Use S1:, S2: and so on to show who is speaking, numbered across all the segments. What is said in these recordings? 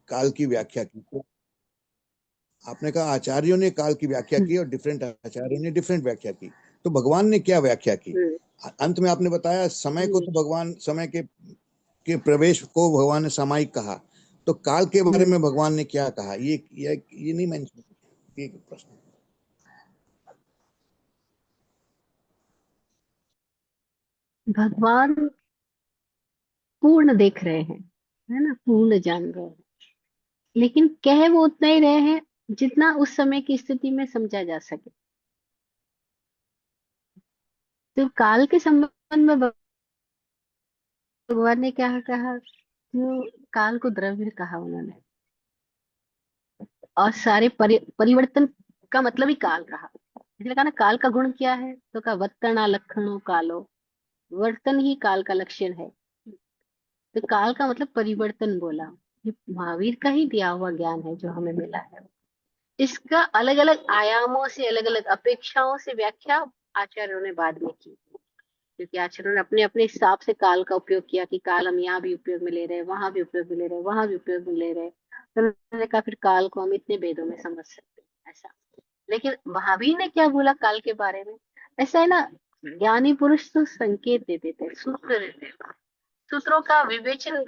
S1: काल की व्याख्या की। तो आपने कहा आचार्यों ने काल की व्याख्या की और डिफरेंट आचार्यों ने डिफरेंट व्याख्या की, तो भगवान ने क्या व्याख्या की? अंत में आपने बताया समय को तो भगवान, समय के प्रवेश को भगवान ने सामायिक कहा, तो काल के बारे में भगवान ने क्या कहा? ये नहीं मेंशन, ये प्रश्न।
S2: भगवान पूर्ण देख रहे हैं, है ना, पूर्ण जान रहे हैं, लेकिन कह वो उतना ही रहे हैं जितना उस समय की स्थिति में समझा जा सके। तो काल के संबंध में भगवान ने क्या कहा? जो काल को द्रव्य कहा उन्होंने, और सारे परिवर्तन का मतलब ही काल कहा। इसलिए कहा ना, काल का गुण क्या है? तो कहा वर्तना लक्षणों कालो, वर्तन ही काल का लक्षण है। तो काल का मतलब परिवर्तन बोला। ये महावीर का ही दिया हुआ ज्ञान है जो हमें मिला है। इसका अलग अलग आयामों से, अलग अलग अपेक्षाओं से व्याख्या आचार्यों ने बाद में की, क्योंकि आचार्यों ने अपने अपने हिसाब से काल का उपयोग किया कि काल हम यहाँ भी उपयोग में ले रहे हैं, वहां भी उपयोग में ले रहे हैं, वहां भी उपयोग में ले रहे हैं। तो उन्होंने कहा फिर काल को हम इतने भेदों में समझ सकते हैं, ऐसा। लेकिन महावीर ने क्या बोला काल के बारे में? ऐसा है ना, ज्ञानी पुरुष तो संकेत दे देते हैं, सूत्र देते हैं, सूत्रों का विवेचन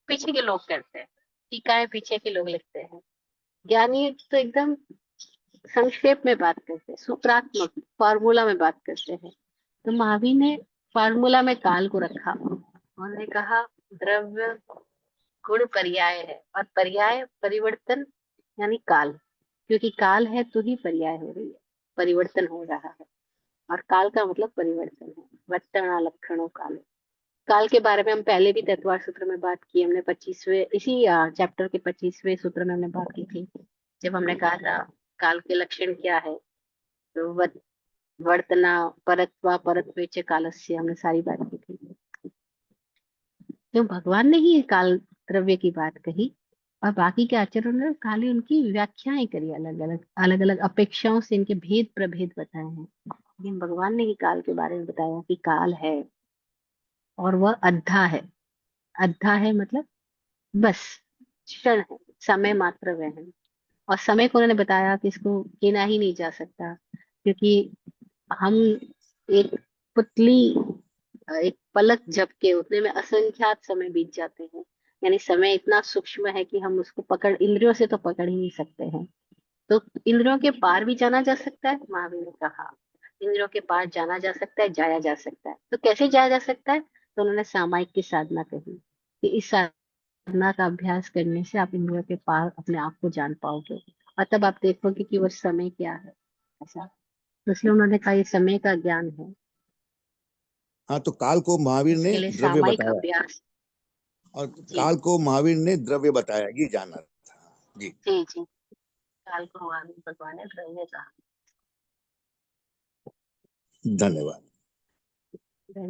S2: पीछे के लोग करते हैं, टीकाएं पीछे के लोग लिखते हैं। ज्ञानी तो एकदम संक्षेप में बात करते हैं, सूत्रात्मक फॉर्मूला में बात करते हैं। तो महावीर ने फार्मूला में काल को रखा। उन्होंने कहा द्रव्य गुण पर्याय है, और पर्याय परिवर्तन यानी काल, क्योंकि काल है तो ही पर्याय हो रही है, परिवर्तन हो रहा है। और काल का मतलब परिवर्तन है। वर्तना लक्षणों काल, काल के बारे में हम पहले भी तत्वार सूत्र में बात की हमने, 25वें इसी चैप्टर के 25वें सूत्र में हमने बात की थी, जब हमने कहा था काल के लक्षण क्या है। तो वर्तना परत्वा परत्वे च कालस्य, हमने सारी बात की थी। तो भगवान ने ही काल द्रव्य की बात कही, और बाकी के आचार्यों ने खाली उनकी व्याख्याएं करी, अलग अलग अलग अलग अपेक्षाओं से इनके भेद प्रभेद बताए हैं। लेकिन भगवान ने ही काल के बारे में बताया कि काल है, और वह अद्धा है। अद्धा है मतलब बस क्षण है, समय मात्र वह है। और समय को उन्होंने बताया कि इसको गिना ही नहीं जा सकता, क्योंकि हम एक पुतली, एक पलक झपके उतने में असंख्यात समय बीत जाते हैं। यानी समय इतना सूक्ष्म है कि हम उसको पकड़, इंद्रियों से तो पकड़ ही नहीं सकते हैं। तो इंद्रियों के पार भी जाना जा सकता है, महावीर ने कहा। इंद्रियों के पार जाना जा सकता है, जाया जा सकता है। तो कैसे जाया जा सकता है? तो उन्होंने सामायिक की साधना कही कि इस साधना का अभ्यास करने से आप इंद्रियों के पार अपने आप को जान पाओगे, और तब आप देखोगे कि वो समय क्या है, ऐसा। तो इसलिए उन्होंने कहा ये समय का ज्ञान है।
S1: हाँ, तो काल को महावीर ने
S2: इसके लिए
S1: द्रव्य
S2: सामायिक
S1: बताया,
S2: अभ्यास।
S1: और
S2: जी
S1: काल को महावीर ने द्रव्य बताया, ये जानना था जी।
S2: जी जी। काल को महावीर भगवान ने द्रव्य कहा।
S1: धन्यवाद।